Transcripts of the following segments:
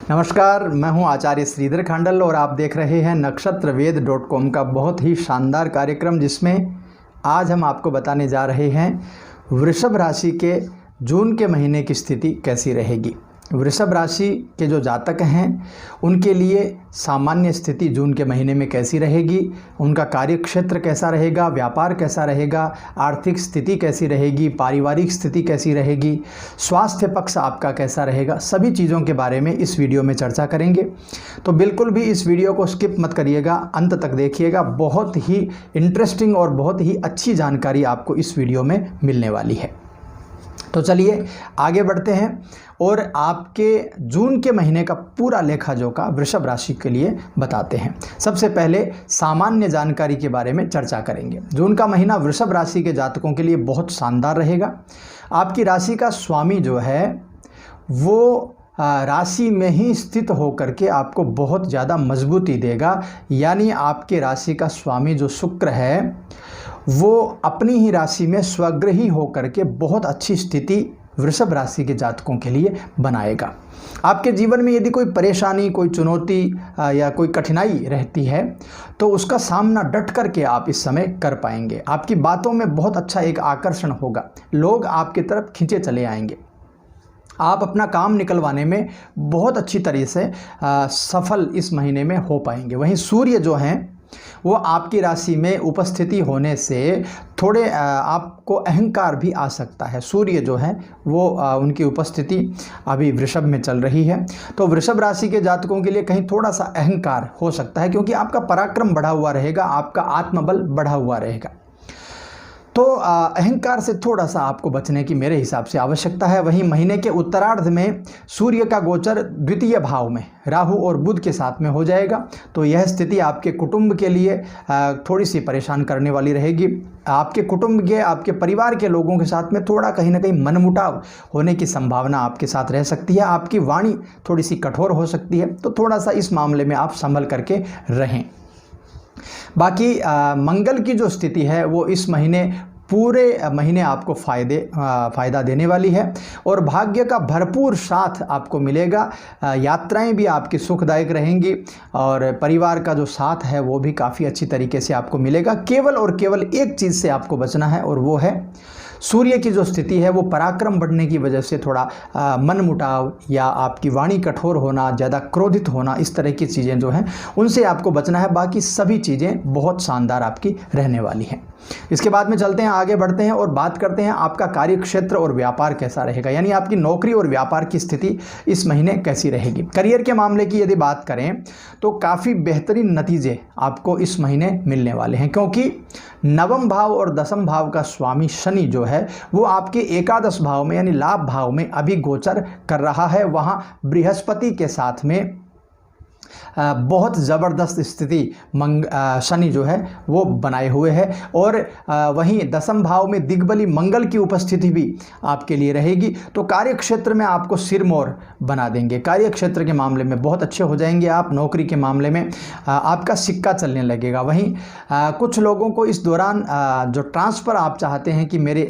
नमस्कार, मैं हूं आचार्य श्रीधर खांडल और आप देख रहे हैं नक्षत्रवेद.com का बहुत ही शानदार कार्यक्रम, जिसमें आज हम आपको बताने जा रहे हैं वृषभ राशि के जून के महीने की स्थिति कैसी रहेगी। वृषभ राशि के जो जातक हैं उनके लिए सामान्य स्थिति जून के महीने में कैसी रहेगी, उनका कार्यक्षेत्र कैसा रहेगा, व्यापार कैसा रहेगा, आर्थिक स्थिति कैसी रहेगी, पारिवारिक स्थिति कैसी रहेगी, स्वास्थ्य पक्ष आपका कैसा रहेगा, सभी चीज़ों के बारे में इस वीडियो में चर्चा करेंगे। तो बिल्कुल भी इस वीडियो को स्किप मत करिएगा, अंत तक देखिएगा। बहुत ही इंटरेस्टिंग और बहुत ही अच्छी जानकारी आपको इस वीडियो में मिलने वाली है। तो चलिए आगे बढ़ते हैं और आपके जून के महीने का पूरा लेखा जोखा वृषभ राशि के लिए बताते हैं। सबसे पहले सामान्य जानकारी के बारे में चर्चा करेंगे। जून का महीना वृषभ राशि के जातकों के लिए बहुत शानदार रहेगा। आपकी राशि का स्वामी जो है वो राशि में ही स्थित होकर के आपको बहुत ज़्यादा मजबूती देगा। यानी आपके राशि का स्वामी जो शुक्र है वो अपनी ही राशि में स्वग्रही होकर के बहुत अच्छी स्थिति वृषभ राशि के जातकों के लिए बनाएगा। आपके जीवन में यदि कोई परेशानी, कोई चुनौती या कोई कठिनाई रहती है तो उसका सामना डट करके आप इस समय कर पाएंगे। आपकी बातों में बहुत अच्छा एक आकर्षण होगा, लोग आपकी तरफ खींचे चले आएंगे। आप अपना काम निकलवाने में बहुत अच्छी तरह से सफल इस महीने में हो पाएंगे। वहीं सूर्य जो हैं वो आपकी राशि में उपस्थिति होने से थोड़े आपको अहंकार भी आ सकता है। सूर्य जो है वो उनकी उपस्थिति अभी वृषभ में चल रही है, तो वृषभ राशि के जातकों के लिए कहीं थोड़ा सा अहंकार हो सकता है, क्योंकि आपका पराक्रम बढ़ा हुआ रहेगा, आपका आत्मबल बढ़ा हुआ रहेगा। तो अहंकार से थोड़ा सा आपको बचने की मेरे हिसाब से आवश्यकता है। वहीं महीने के उत्तरार्ध में सूर्य का गोचर द्वितीय भाव में राहु और बुध के साथ में हो जाएगा, तो यह स्थिति आपके कुटुंब के लिए थोड़ी सी परेशान करने वाली रहेगी। आपके कुटुंब के, आपके परिवार के लोगों के साथ में थोड़ा कहीं ना कहीं मनमुटाव होने की संभावना आपके साथ रह सकती है। आपकी वाणी थोड़ी सी कठोर हो सकती है, तो थोड़ा सा इस मामले में आप संभल करके रहें। बाकी मंगल की जो स्थिति है वो इस महीने पूरे महीने आपको फ़ायदा देने वाली है और भाग्य का भरपूर साथ आपको मिलेगा। यात्राएं भी आपकी सुखदायक रहेंगी और परिवार का जो साथ है वो भी काफ़ी अच्छी तरीके से आपको मिलेगा। केवल और केवल एक चीज़ से आपको बचना है और वो है सूर्य की जो स्थिति है वो पराक्रम बढ़ने की वजह से थोड़ा मनमुटाव या आपकी वाणी कठोर होना, ज़्यादा क्रोधित होना, इस तरह की चीज़ें जो हैं उनसे आपको बचना है। बाकी सभी चीज़ें बहुत शानदार आपकी रहने वाली हैं। इसके बाद में चलते हैं, आगे बढ़ते हैं और बात करते हैं आपका कार्यक्षेत्र और व्यापार कैसा रहेगा, यानी आपकी नौकरी और व्यापार की स्थिति इस महीने कैसी रहेगी। करियर के मामले की यदि बात करें तो काफ़ी बेहतरीन नतीजे आपको इस महीने मिलने वाले हैं, क्योंकि नवम भाव और दसम भाव का स्वामी शनि जो है वो आपके एकादश भाव में यानी लाभ भाव में अभी गोचर कर रहा है। वहाँ बृहस्पति के साथ में बहुत ज़बरदस्त स्थिति शनि जो है वो बनाए हुए है और वहीं दसम भाव में दिग्बली मंगल की उपस्थिति भी आपके लिए रहेगी। तो कार्यक्षेत्र में आपको सिरमौर बना देंगे। कार्यक्षेत्र के मामले में बहुत अच्छे हो जाएंगे आप। नौकरी के मामले में आपका सिक्का चलने लगेगा। वहीं कुछ लोगों को इस दौरान जो ट्रांसफ़र आप चाहते हैं कि मेरे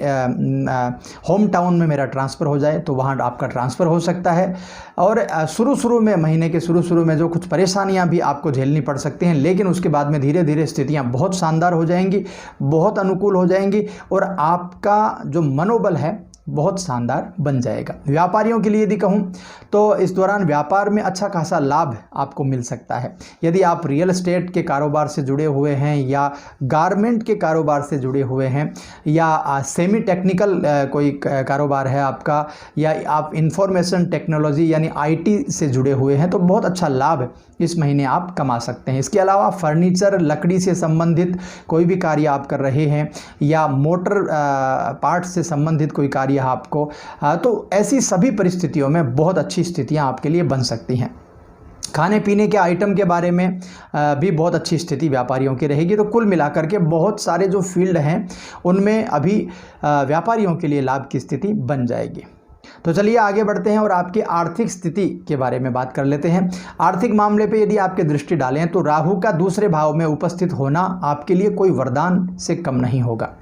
होम टाउन में मेरा ट्रांसफ़र हो जाए, तो वहाँ आपका ट्रांसफ़र हो सकता है। और शुरू में महीने के शुरू में जो कुछ परेशानियां भी आपको झेलनी पड़ सकती हैं, लेकिन उसके बाद में धीरे धीरे स्थितियां बहुत शानदार हो जाएंगी, बहुत अनुकूल हो जाएंगी और आपका जो मनोबल है बहुत शानदार बन जाएगा। व्यापारियों के लिए यदि कहूं तो इस दौरान व्यापार में अच्छा खासा लाभ आपको मिल सकता है। यदि आप रियल एस्टेट के कारोबार से जुड़े हुए हैं या गारमेंट के कारोबार से जुड़े हुए हैं या सेमी टेक्निकल कोई कारोबार है आपका, या आप इंफॉर्मेशन टेक्नोलॉजी यानी IT से जुड़े हुए हैं, तो बहुत अच्छा लाभ इस महीने आप कमा सकते हैं। इसके अलावा फर्नीचर, लकड़ी से संबंधित कोई भी कार्य आप कर रहे हैं या मोटर पार्ट्स से संबंधित कोई कार्य आपको, तो ऐसी सभी परिस्थितियों में बहुत अच्छी स्थितियां आपके लिए बन सकती हैं। खाने पीने के आइटम के बारे में भी बहुत अच्छी स्थिति व्यापारियों की रहेगी। तो कुल मिलाकर के बहुत सारे जो फील्ड हैं उनमें अभी व्यापारियों के लिए लाभ की स्थिति बन जाएगी। तो चलिए आगे बढ़ते हैं और आपकी आर्थिक स्थिति के बारे में बात कर लेते हैं। आर्थिक मामले पे यदि आपकी दृष्टि डालें तो राहु का दूसरे भाव में उपस्थित होना आपके लिए कोई वरदान से कम नहीं होगा।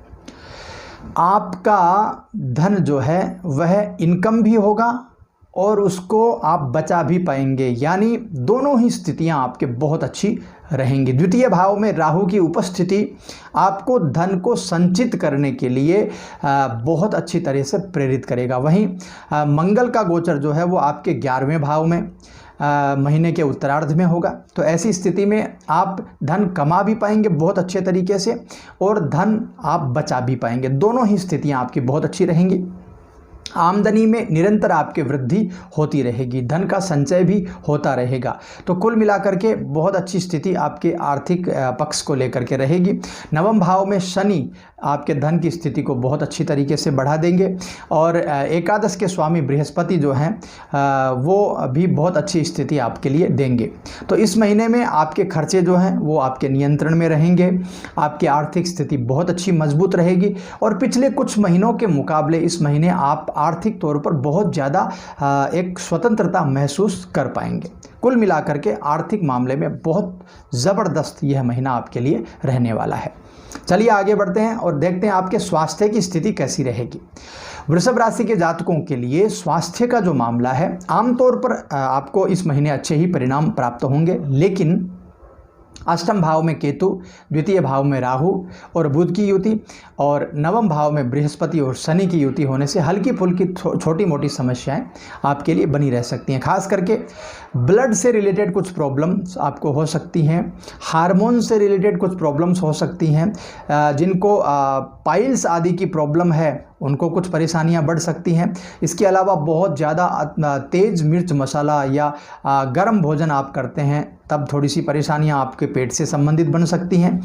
आपका धन जो है वह इनकम भी होगा और उसको आप बचा भी पाएंगे, यानी दोनों ही स्थितियां आपके बहुत अच्छी रहेंगी। द्वितीय भाव में राहु की उपस्थिति आपको धन को संचित करने के लिए बहुत अच्छी तरह से प्रेरित करेगा। वहीं मंगल का गोचर जो है वो आपके 11वें भाव में महीने के उत्तरार्ध में होगा। तो ऐसी स्थिति में आप धन कमा भी पाएंगे बहुत अच्छे तरीके से और धन आप बचा भी पाएंगे। दोनों ही स्थितियां आपकी बहुत अच्छी रहेंगी। आमदनी में निरंतर आपके वृद्धि होती रहेगी, धन का संचय भी होता रहेगा। तो कुल मिलाकर के बहुत अच्छी स्थिति आपके आर्थिक पक्ष को लेकर के रहेगी। नवम भाव में शनि आपके धन की स्थिति को बहुत अच्छी तरीके से बढ़ा देंगे और एकादश के स्वामी बृहस्पति जो हैं वो भी बहुत अच्छी स्थिति आपके लिए देंगे। तो इस महीने में आपके खर्चे जो हैं वो आपके नियंत्रण में रहेंगे, आपकी आर्थिक स्थिति बहुत अच्छी मजबूत रहेगी और पिछले कुछ महीनों के मुकाबले इस महीने आप आर्थिक तौर पर बहुत ज़्यादा एक स्वतंत्रता महसूस कर पाएंगे। कुल मिलाकर के आर्थिक मामले में बहुत ज़बरदस्त यह महीना आपके लिए रहने वाला है। चलिए आगे बढ़ते हैं और देखते हैं आपके स्वास्थ्य की स्थिति कैसी रहेगी। वृषभ राशि के जातकों के लिए स्वास्थ्य का जो मामला है, आमतौर पर आपको इस महीने अच्छे ही परिणाम प्राप्त होंगे, लेकिन अष्टम भाव में केतु, द्वितीय भाव में राहु और बुध की युति और नवम भाव में बृहस्पति और शनि की युति होने से हल्की फुल्की छोटी मोटी समस्याएं आपके लिए बनी रह सकती हैं। खास करके ब्लड से रिलेटेड कुछ प्रॉब्लम्स आपको हो सकती हैं, हार्मोन से रिलेटेड कुछ प्रॉब्लम्स हो सकती हैं, जिनको पाइल्स आदि की प्रॉब्लम है उनको कुछ परेशानियां बढ़ सकती हैं। इसके अलावा बहुत ज़्यादा तेज़ मिर्च मसाला या गर्म भोजन आप करते हैं तब थोड़ी सी परेशानियां आपके पेट से संबंधित बन सकती हैं।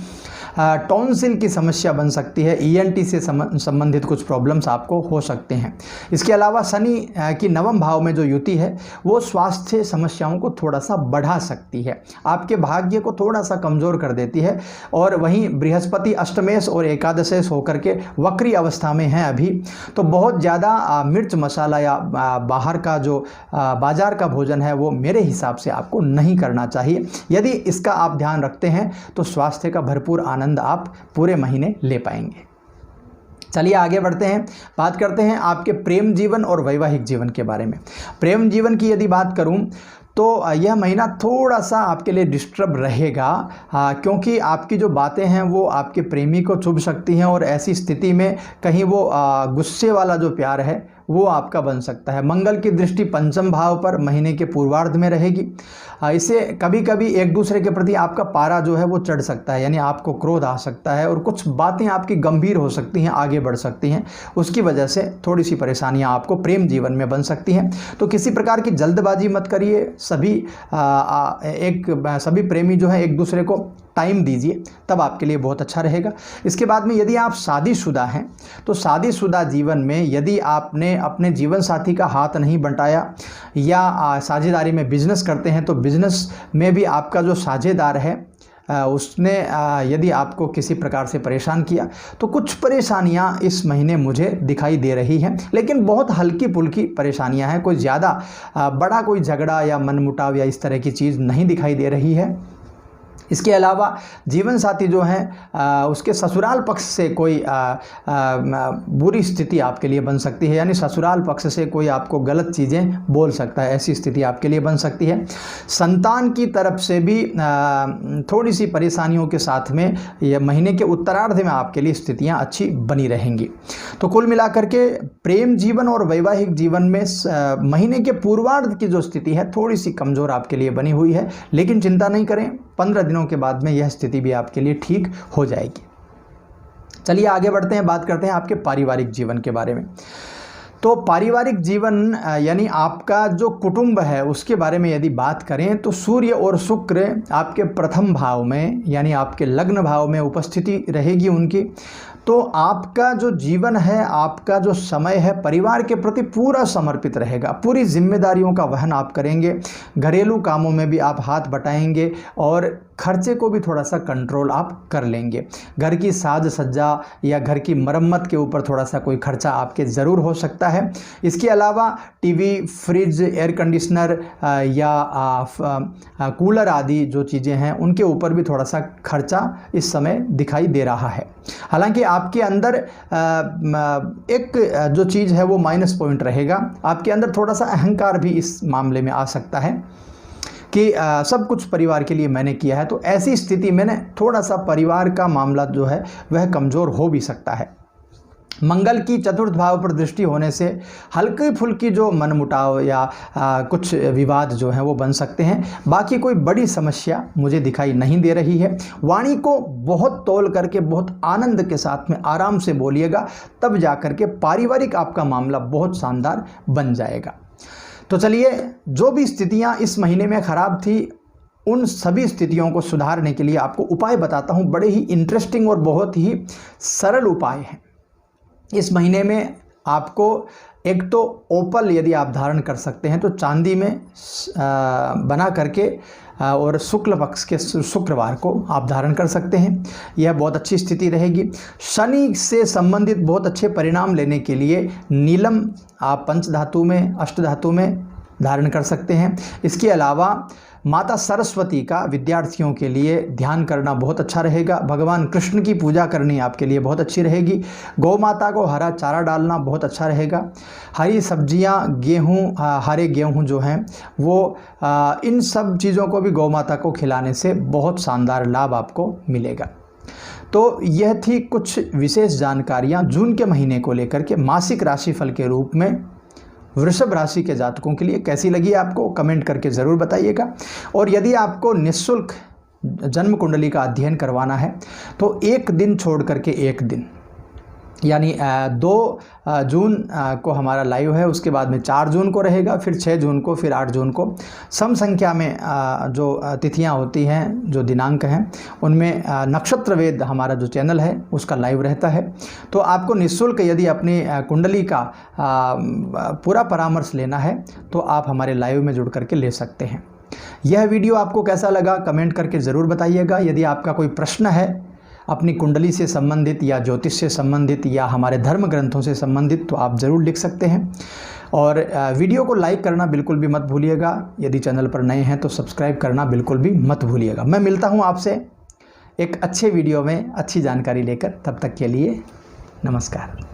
टॉन्सिल की समस्या बन सकती है, ईएनटी से संबंधित कुछ प्रॉब्लम्स आपको हो सकते हैं। इसके अलावा शनि की नवम भाव में जो युति है वो स्वास्थ्य समस्याओं को थोड़ा सा बढ़ा सकती है, आपके भाग्य को थोड़ा सा कमज़ोर कर देती है। और वहीं बृहस्पति अष्टमेश और एकादशेश होकर के वक्री अवस्था में है अभी, तो बहुत ज़्यादा मिर्च मसाला या बाहर का जो बाज़ार का भोजन है वो मेरे हिसाब से आपको नहीं करना चाहिए। यदि इसका आप ध्यान रखते हैं तो स्वास्थ्य का भरपूर आनंद आप पूरे महीने ले पाएंगे। चलिए आगे बढ़ते हैं, बात करते हैं आपके प्रेम जीवन और वैवाहिक जीवन के बारे में। प्रेम जीवन की यदि बात करूं तो यह महीना थोड़ा सा आपके लिए डिस्टर्ब रहेगा, क्योंकि आपकी जो बातें हैं वो आपके प्रेमी को चुभ सकती हैं और ऐसी स्थिति में कहीं वो गुस्से वाला जो प्यार है वो आपका बन सकता है। मंगल की दृष्टि पंचम भाव पर महीने के पूर्वार्ध में रहेगी। इससे कभी कभी एक दूसरे के प्रति आपका पारा जो है वो चढ़ सकता है, यानी आपको क्रोध आ सकता है और कुछ बातें आपकी गंभीर हो सकती हैं, आगे बढ़ सकती हैं। उसकी वजह से थोड़ी सी परेशानियां आपको प्रेम जीवन में बन सकती हैं। तो किसी प्रकार की जल्दबाजी मत करिए, सभी प्रेमी जो है एक दूसरे को टाइम दीजिए, तब आपके लिए बहुत अच्छा रहेगा। इसके बाद में यदि आप शादीशुदा हैं तो शादीशुदा जीवन में यदि आपने अपने जीवन साथी का हाथ नहीं बंटाया या साझेदारी में बिजनेस करते हैं तो बिजनेस में भी आपका जो साझेदार है उसने यदि आपको किसी प्रकार से परेशान किया तो कुछ परेशानियां इस महीने मुझे दिखाई दे रही हैं, लेकिन बहुत हल्की फुल्की परेशानियां हैं, कोई ज़्यादा बड़ा कोई झगड़ा या मनमुटाव या इस तरह की चीज़ नहीं दिखाई दे रही है। इसके अलावा जीवन साथी जो हैं उसके ससुराल पक्ष से कोई बुरी स्थिति आपके लिए बन सकती है, यानी ससुराल पक्ष से कोई आपको गलत चीज़ें बोल सकता है, ऐसी स्थिति आपके लिए बन सकती है। संतान की तरफ से भी थोड़ी सी परेशानियों के साथ में यह महीने के उत्तरार्ध में आपके लिए स्थितियां अच्छी बनी रहेंगी। तो कुल मिलाकर के प्रेम जीवन और वैवाहिक जीवन में महीने के पूर्वार्ध की जो स्थिति है थोड़ी सी कमज़ोर आपके लिए बनी हुई है, लेकिन चिंता नहीं करें, 15 दिनों के बाद में यह स्थिति भी आपके लिए ठीक हो जाएगी। चलिए आगे बढ़ते हैं, बात करते हैं आपके पारिवारिक जीवन के बारे में। तो पारिवारिक जीवन यानी आपका जो कुटुंब है उसके बारे में यदि बात करें तो सूर्य और शुक्र आपके प्रथम भाव में यानी आपके लग्न भाव में उपस्थिति रहेगी उनकी। तो आपका जो जीवन है, आपका जो समय है परिवार के प्रति पूरा समर्पित रहेगा, पूरी जिम्मेदारियों का वहन आप करेंगे, घरेलू कामों में भी आप हाथ बटाएंगे और खर्चे को भी थोड़ा सा कंट्रोल आप कर लेंगे। घर की साज सज्जा या घर की मरम्मत के ऊपर थोड़ा सा कोई खर्चा आपके ज़रूर हो सकता है। इसके अलावा टीवी, फ्रिज, एयर कंडीशनर या कूलर आदि जो चीज़ें हैं उनके ऊपर भी थोड़ा सा खर्चा इस समय दिखाई दे रहा है। हालांकि आपके अंदर एक जो चीज़ है वो माइनस पॉइंट रहेगा, आपके अंदर थोड़ा सा अहंकार भी इस मामले में आ सकता है कि सब कुछ परिवार के लिए मैंने किया है, तो ऐसी स्थिति में थोड़ा सा परिवार का मामला जो है वह कमज़ोर हो भी सकता है। मंगल की चतुर्थ भाव पर दृष्टि होने से हल्की फुल्की जो मनमुटाव या कुछ विवाद जो हैं वो बन सकते हैं। बाकी कोई बड़ी समस्या मुझे दिखाई नहीं दे रही है। वाणी को बहुत तौल करके बहुत आनंद के साथ में आराम से बोलिएगा, तब जा कर के पारिवारिक आपका मामला बहुत शानदार बन जाएगा। तो चलिए, जो भी स्थितियां इस महीने में ख़राब थी उन सभी स्थितियों को सुधारने के लिए आपको उपाय बताता हूं। बड़े ही इंटरेस्टिंग और बहुत ही सरल उपाय हैं। इस महीने में आपको एक तो ओपल यदि आप धारण कर सकते हैं तो चांदी में बना करके और शुक्ल पक्ष के शुक्रवार को आप धारण कर सकते हैं, यह बहुत अच्छी स्थिति रहेगी। शनि से संबंधित बहुत अच्छे परिणाम लेने के लिए नीलम आप पंचधातु में, अष्टधातु में धारण कर सकते हैं। इसके अलावा माता सरस्वती का विद्यार्थियों के लिए ध्यान करना बहुत अच्छा रहेगा। भगवान कृष्ण की पूजा करनी आपके लिए बहुत अच्छी रहेगी। गौ माता को हरा चारा डालना बहुत अच्छा रहेगा। हरी सब्जियां, गेहूं, हरे गेहूं जो हैं वो इन सब चीज़ों को भी गौ माता को खिलाने से बहुत शानदार लाभ आपको मिलेगा। तो यह थी कुछ विशेष जानकारियाँ जून के महीने को लेकर के मासिक राशिफल के रूप में वृषभ राशि के जातकों के लिए। कैसी लगी आपको कमेंट करके ज़रूर बताइएगा। और यदि आपको निःशुल्क जन्म कुंडली का अध्ययन करवाना है तो एक दिन छोड़ करके एक दिन, यानी 2 जून को हमारा लाइव है, उसके बाद में 4 जून को रहेगा, फिर 6 जून को, फिर 8 जून को। सम संख्या में जो तिथियां होती हैं, जो दिनांक हैं, उनमें नक्षत्र वेद हमारा जो चैनल है उसका लाइव रहता है। तो आपको निःशुल्क यदि अपनी कुंडली का पूरा परामर्श लेना है तो आप हमारे लाइव में जुड़ करके ले सकते हैं। यह वीडियो आपको कैसा लगा कमेंट करके ज़रूर बताइएगा। यदि आपका कोई प्रश्न है अपनी कुंडली से संबंधित या ज्योतिष से संबंधित या हमारे धर्म ग्रंथों से संबंधित, तो आप ज़रूर लिख सकते हैं। और वीडियो को लाइक करना बिल्कुल भी मत भूलिएगा। यदि चैनल पर नए हैं तो सब्सक्राइब करना बिल्कुल भी मत भूलिएगा। मैं मिलता हूं आपसे एक अच्छे वीडियो में अच्छी जानकारी लेकर। तब तक के लिए नमस्कार।